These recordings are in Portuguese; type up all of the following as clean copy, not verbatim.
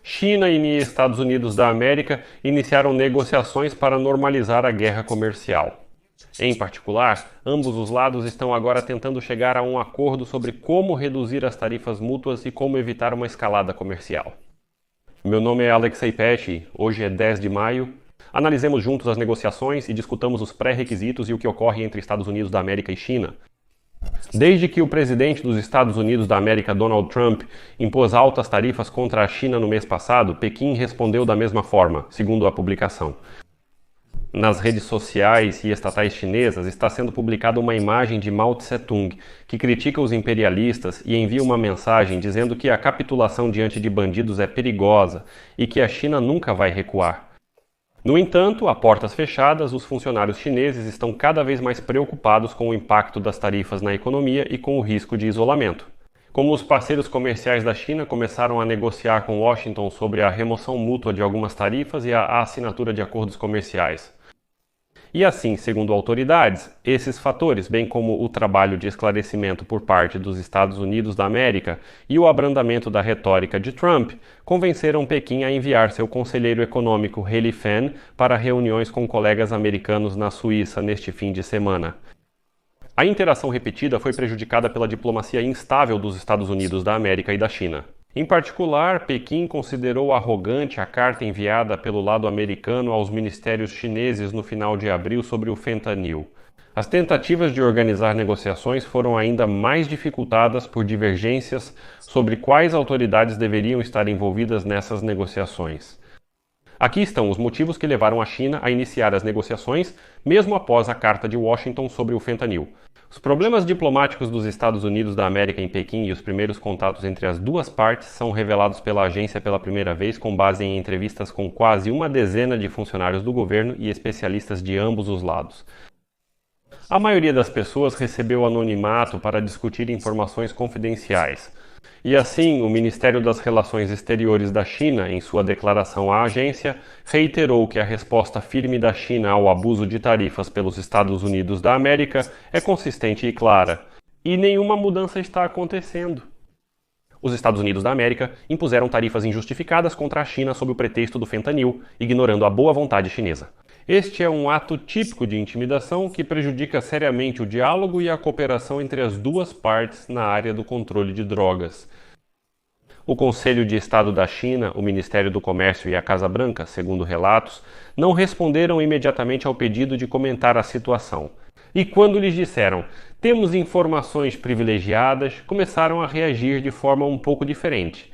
China e Estados Unidos da América iniciaram negociações para normalizar a guerra comercial. Em particular, ambos os lados estão agora tentando chegar a um acordo sobre como reduzir as tarifas mútuas e como evitar uma escalada comercial. Meu nome é Alexei Pesce, hoje é 10 de maio. Analisemos juntos as negociações e discutamos os pré-requisitos e o que ocorre entre Estados Unidos da América e China. Desde que o presidente dos Estados Unidos da América, Donald Trump, impôs altas tarifas contra a China no mês passado, Pequim respondeu da mesma forma, segundo a publicação. Nas redes sociais e estatais chinesas está sendo publicada uma imagem de Mao Tse-tung, que critica os imperialistas e envia uma mensagem dizendo que a capitulação diante de bandidos é perigosa e que a China nunca vai recuar. No entanto, a portas fechadas, os funcionários chineses estão cada vez mais preocupados com o impacto das tarifas na economia e com o risco de isolamento. Como os parceiros comerciais da China começaram a negociar com Washington sobre a remoção mútua de algumas tarifas e a assinatura de acordos comerciais. E assim, segundo autoridades, esses fatores, bem como o trabalho de esclarecimento por parte dos Estados Unidos da América e o abrandamento da retórica de Trump, convenceram Pequim a enviar seu conselheiro econômico He Lifan para reuniões com colegas americanos na Suíça neste fim de semana. A interação repetida foi prejudicada pela diplomacia instável dos Estados Unidos da América e da China. Em particular, Pequim considerou arrogante a carta enviada pelo lado americano aos ministérios chineses no final de abril sobre o fentanil. As tentativas de organizar negociações foram ainda mais dificultadas por divergências sobre quais autoridades deveriam estar envolvidas nessas negociações. Aqui estão os motivos que levaram a China a iniciar as negociações, mesmo após a Carta de Washington sobre o fentanil. Os problemas diplomáticos dos Estados Unidos da América em Pequim e os primeiros contatos entre as duas partes são revelados pela agência pela primeira vez com base em entrevistas com quase uma dezena de funcionários do governo e especialistas de ambos os lados. A maioria das pessoas recebeu anonimato para discutir informações confidenciais. E assim, o Ministério das Relações Exteriores da China, em sua declaração à agência, reiterou que a resposta firme da China ao abuso de tarifas pelos Estados Unidos da América é consistente e clara. E nenhuma mudança está acontecendo. Os Estados Unidos da América impuseram tarifas injustificadas contra a China sob o pretexto do fentanil, ignorando a boa vontade chinesa. Este é um ato típico de intimidação que prejudica seriamente o diálogo e a cooperação entre as duas partes na área do controle de drogas. O Conselho de Estado da China, o Ministério do Comércio e a Casa Branca, segundo relatos, não responderam imediatamente ao pedido de comentar a situação. E quando lhes disseram, temos informações privilegiadas, começaram a reagir de forma um pouco diferente.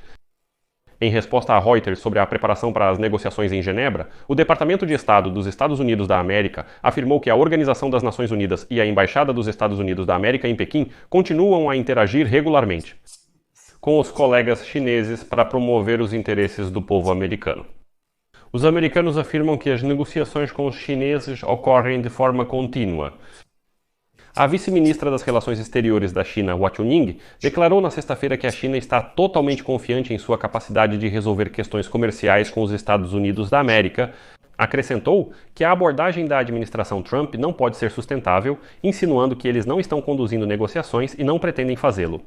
Em resposta a Reuters sobre a preparação para as negociações em Genebra, o Departamento de Estado dos Estados Unidos da América afirmou que a Organização das Nações Unidas e a Embaixada dos Estados Unidos da América em Pequim continuam a interagir regularmente com os colegas chineses para promover os interesses do povo americano. Os americanos afirmam que as negociações com os chineses ocorrem de forma contínua. A vice-ministra das Relações Exteriores da China, Hua Chunying, declarou na sexta-feira que a China está totalmente confiante em sua capacidade de resolver questões comerciais com os Estados Unidos da América. Acrescentou que a abordagem da administração Trump não pode ser sustentável, insinuando que eles não estão conduzindo negociações e não pretendem fazê-lo.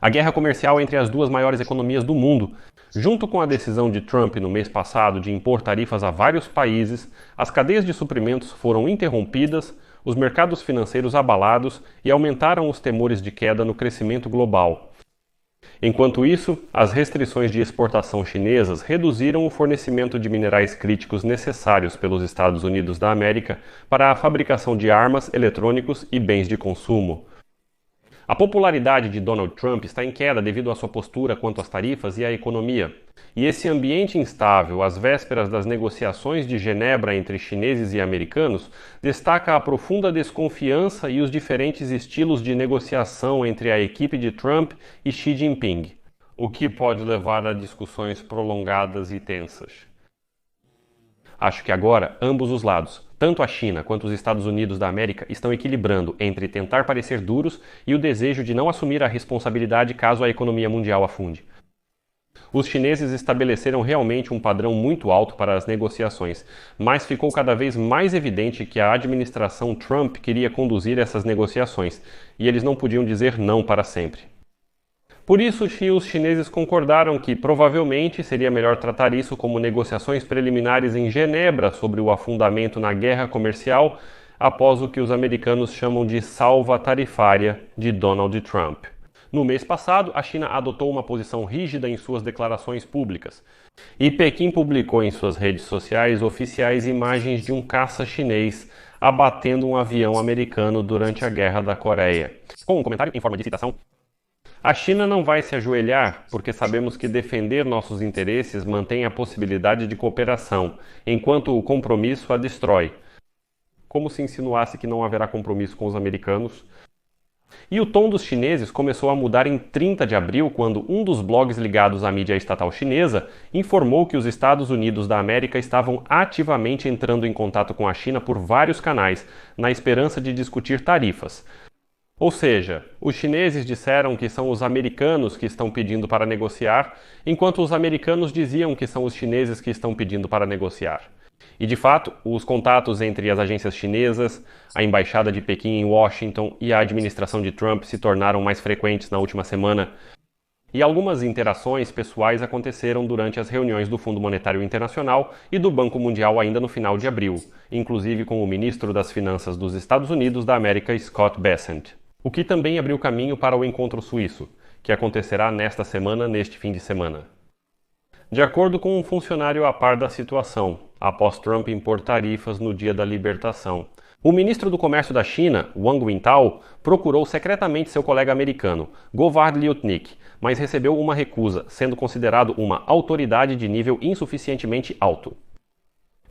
A guerra comercial entre as duas maiores economias do mundo, junto com a decisão de Trump no mês passado de impor tarifas a vários países, as cadeias de suprimentos foram interrompidas, os mercados financeiros abalados e aumentaram os temores de queda no crescimento global. Enquanto isso, as restrições de exportação chinesas reduziram o fornecimento de minerais críticos necessários pelos Estados Unidos da América para a fabricação de armas, eletrônicos e bens de consumo. A popularidade de Donald Trump está em queda devido à sua postura quanto às tarifas e à economia. E esse ambiente instável, às vésperas das negociações de Genebra entre chineses e americanos, destaca a profunda desconfiança e os diferentes estilos de negociação entre a equipe de Trump e Xi Jinping, o que pode levar a discussões prolongadas e tensas. Acho que agora ambos os lados, tanto a China quanto os Estados Unidos da América, estão equilibrando entre tentar parecer duros e o desejo de não assumir a responsabilidade caso a economia mundial afunde. Os chineses estabeleceram realmente um padrão muito alto para as negociações, mas ficou cada vez mais evidente que a administração Trump queria conduzir essas negociações, e eles não podiam dizer não para sempre. Por isso, Xi e os chineses concordaram que provavelmente seria melhor tratar isso como negociações preliminares em Genebra sobre o afundamento na guerra comercial após o que os americanos chamam de salva tarifária de Donald Trump. No mês passado, a China adotou uma posição rígida em suas declarações públicas, e Pequim publicou em suas redes sociais oficiais imagens de um caça chinês abatendo um avião americano durante a Guerra da Coreia. Com um comentário em forma de citação: a China não vai se ajoelhar porque sabemos que defender nossos interesses mantém a possibilidade de cooperação, enquanto o compromisso a destrói. Como se insinuasse que não haverá compromisso com os americanos. E o tom dos chineses começou a mudar em 30 de abril, quando um dos blogs ligados à mídia estatal chinesa informou que os Estados Unidos da América estavam ativamente entrando em contato com a China por vários canais, na esperança de discutir tarifas. Ou seja, os chineses disseram que são os americanos que estão pedindo para negociar, enquanto os americanos diziam que são os chineses que estão pedindo para negociar. E, de fato, os contatos entre as agências chinesas, a Embaixada de Pequim em Washington e a administração de Trump se tornaram mais frequentes na última semana, e algumas interações pessoais aconteceram durante as reuniões do Fundo Monetário Internacional e do Banco Mundial ainda no final de abril, inclusive com o ministro das Finanças dos Estados Unidos da América, Scott Bessent. O que também abriu caminho para o encontro suíço, que acontecerá neste fim de semana. De acordo com um funcionário a par da situação, após Trump impor tarifas no dia da libertação, o ministro do Comércio da China, Wang Wintao, procurou secretamente seu colega americano, Govard Liutnik, mas recebeu uma recusa, sendo considerado uma autoridade de nível insuficientemente alto.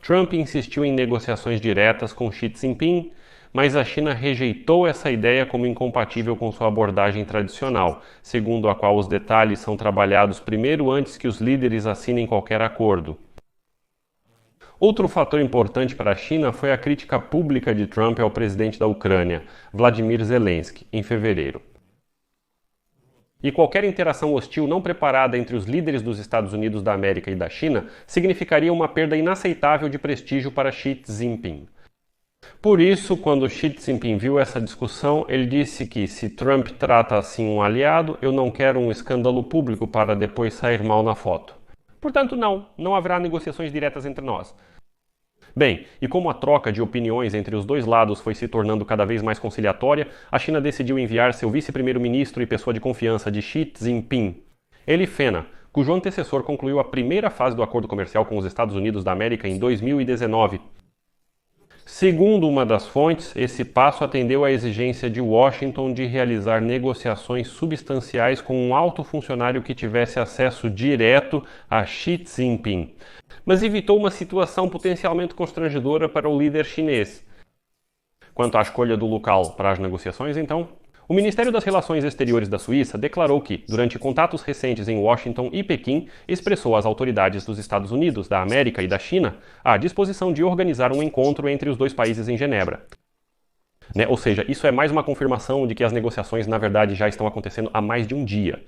Trump insistiu em negociações diretas com Xi Jinping, mas a China rejeitou essa ideia como incompatível com sua abordagem tradicional, segundo a qual os detalhes são trabalhados primeiro antes que os líderes assinem qualquer acordo. Outro fator importante para a China foi a crítica pública de Trump ao presidente da Ucrânia, Vladimir Zelensky, em fevereiro. E qualquer interação hostil não preparada entre os líderes dos Estados Unidos da América e da China significaria uma perda inaceitável de prestígio para Xi Jinping. Por isso, quando Xi Jinping viu essa discussão, ele disse que se Trump trata assim um aliado, eu não quero um escândalo público para depois sair mal na foto. Portanto, não haverá negociações diretas entre nós. Bem, e como a troca de opiniões entre os dois lados foi se tornando cada vez mais conciliatória, a China decidiu enviar seu vice-primeiro-ministro e pessoa de confiança de Xi Jinping, Eli Fena, cujo antecessor concluiu a primeira fase do acordo comercial com os Estados Unidos da América em 2019. Segundo uma das fontes, esse passo atendeu à exigência de Washington de realizar negociações substanciais com um alto funcionário que tivesse acesso direto a Xi Jinping, mas evitou uma situação potencialmente constrangedora para o líder chinês. Quanto à escolha do local para as negociações, então, o Ministério das Relações Exteriores da Suíça declarou que, durante contatos recentes em Washington e Pequim, expressou às autoridades dos Estados Unidos, da América e da China a disposição de organizar um encontro entre os dois países em Genebra. Ou seja, isso é mais uma confirmação de que as negociações, na verdade, já estão acontecendo há mais de um dia.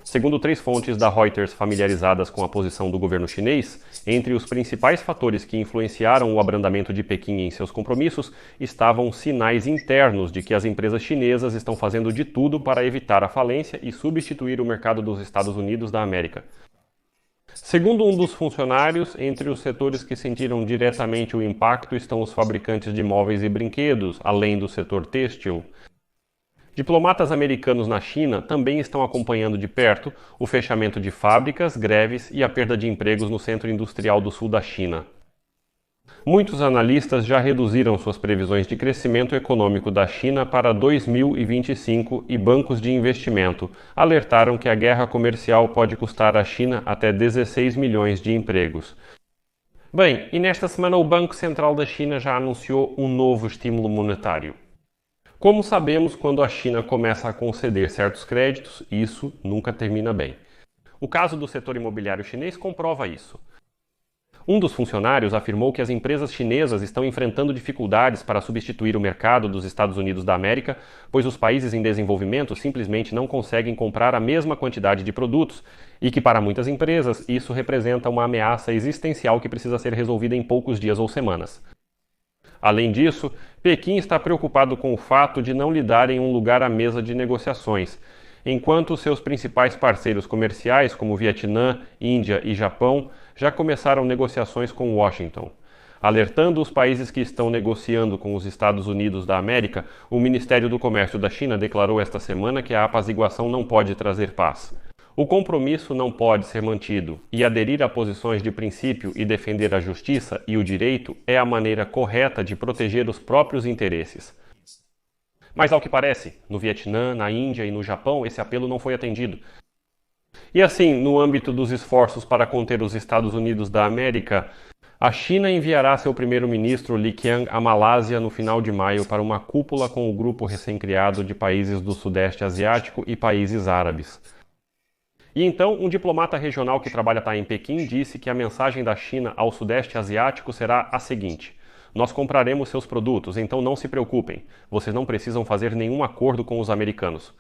Segundo 3 fontes da Reuters familiarizadas com a posição do governo chinês, entre os principais fatores que influenciaram o abrandamento de Pequim em seus compromissos estavam sinais internos de que as empresas chinesas estão fazendo de tudo para evitar a falência e substituir o mercado dos Estados Unidos da América. Segundo um dos funcionários, entre os setores que sentiram diretamente o impacto estão os fabricantes de móveis e brinquedos, além do setor têxtil. Diplomatas americanos na China também estão acompanhando de perto o fechamento de fábricas, greves e a perda de empregos no centro industrial do sul da China. Muitos analistas já reduziram suas previsões de crescimento econômico da China para 2025 e bancos de investimento alertaram que a guerra comercial pode custar à China até 16 milhões de empregos. Bem, e nesta semana o Banco Central da China já anunciou um novo estímulo monetário. Como sabemos, quando a China começa a conceder certos créditos, isso nunca termina bem. O caso do setor imobiliário chinês comprova isso. Um dos funcionários afirmou que as empresas chinesas estão enfrentando dificuldades para substituir o mercado dos Estados Unidos da América, pois os países em desenvolvimento simplesmente não conseguem comprar a mesma quantidade de produtos e que, para muitas empresas, isso representa uma ameaça existencial que precisa ser resolvida em poucos dias ou semanas. Além disso, Pequim está preocupado com o fato de não lhe darem um lugar à mesa de negociações, enquanto seus principais parceiros comerciais, como Vietnã, Índia e Japão, já começaram negociações com Washington. Alertando os países que estão negociando com os Estados Unidos da América, o Ministério do Comércio da China declarou esta semana que a apaziguação não pode trazer paz. O compromisso não pode ser mantido, e aderir a posições de princípio e defender a justiça e o direito é a maneira correta de proteger os próprios interesses. Mas, ao que parece, no Vietnã, na Índia e no Japão, esse apelo não foi atendido. E assim, no âmbito dos esforços para conter os Estados Unidos da América, a China enviará seu primeiro-ministro Li Qiang à Malásia no final de maio para uma cúpula com o grupo recém-criado de países do Sudeste Asiático e países árabes. E então, um diplomata regional que trabalha em Pequim disse que a mensagem da China ao Sudeste Asiático será a seguinte: nós compraremos seus produtos, então não se preocupem, vocês não precisam fazer nenhum acordo com os americanos.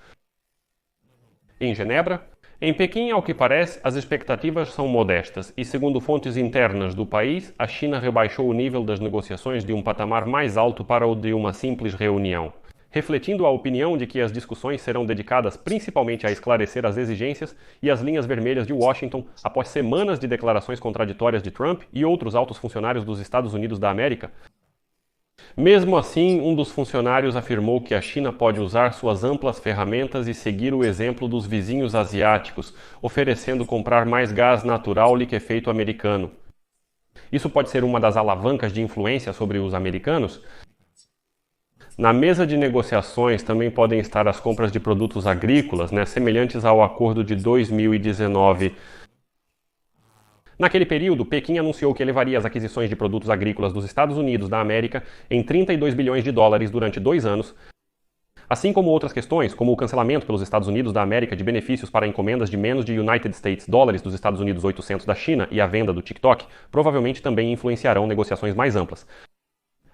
Em Genebra? Em Pequim, ao que parece, as expectativas são modestas e, segundo fontes internas do país, a China rebaixou o nível das negociações de um patamar mais alto para o de uma simples reunião, refletindo a opinião de que as discussões serão dedicadas principalmente a esclarecer as exigências e as linhas vermelhas de Washington após semanas de declarações contraditórias de Trump e outros altos funcionários dos Estados Unidos da América. Mesmo assim, um dos funcionários afirmou que a China pode usar suas amplas ferramentas e seguir o exemplo dos vizinhos asiáticos, oferecendo comprar mais gás natural liquefeito americano. Isso pode ser uma das alavancas de influência sobre os americanos? Na mesa de negociações também podem estar as compras de produtos agrícolas, semelhantes ao acordo de 2019. Naquele período, Pequim anunciou que elevaria as aquisições de produtos agrícolas dos Estados Unidos da América em 32 bilhões de dólares durante 2 anos, assim como outras questões, como o cancelamento pelos Estados Unidos da América de benefícios para encomendas de menos de United States dólares dos Estados Unidos 800 da China e a venda do TikTok, provavelmente também influenciarão negociações mais amplas.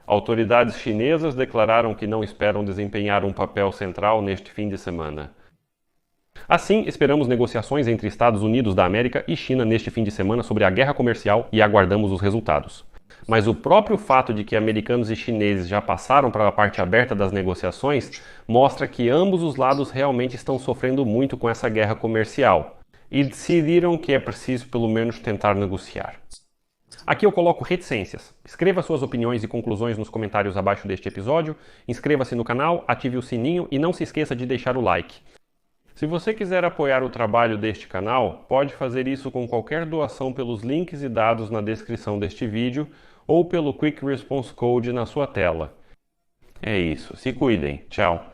Autoridades chinesas declararam que não esperam desempenhar um papel central neste fim de semana. Assim, esperamos negociações entre Estados Unidos da América e China neste fim de semana sobre a guerra comercial e aguardamos os resultados. Mas o próprio fato de que americanos e chineses já passaram para a parte aberta das negociações mostra que ambos os lados realmente estão sofrendo muito com essa guerra comercial e decidiram que é preciso pelo menos tentar negociar. Aqui eu coloco reticências. Escreva suas opiniões e conclusões nos comentários abaixo deste episódio, inscreva-se no canal, ative o sininho e não se esqueça de deixar o like. Se você quiser apoiar o trabalho deste canal, pode fazer isso com qualquer doação pelos links e dados na descrição deste vídeo ou pelo Quick Response Code na sua tela. É isso, se cuidem, tchau!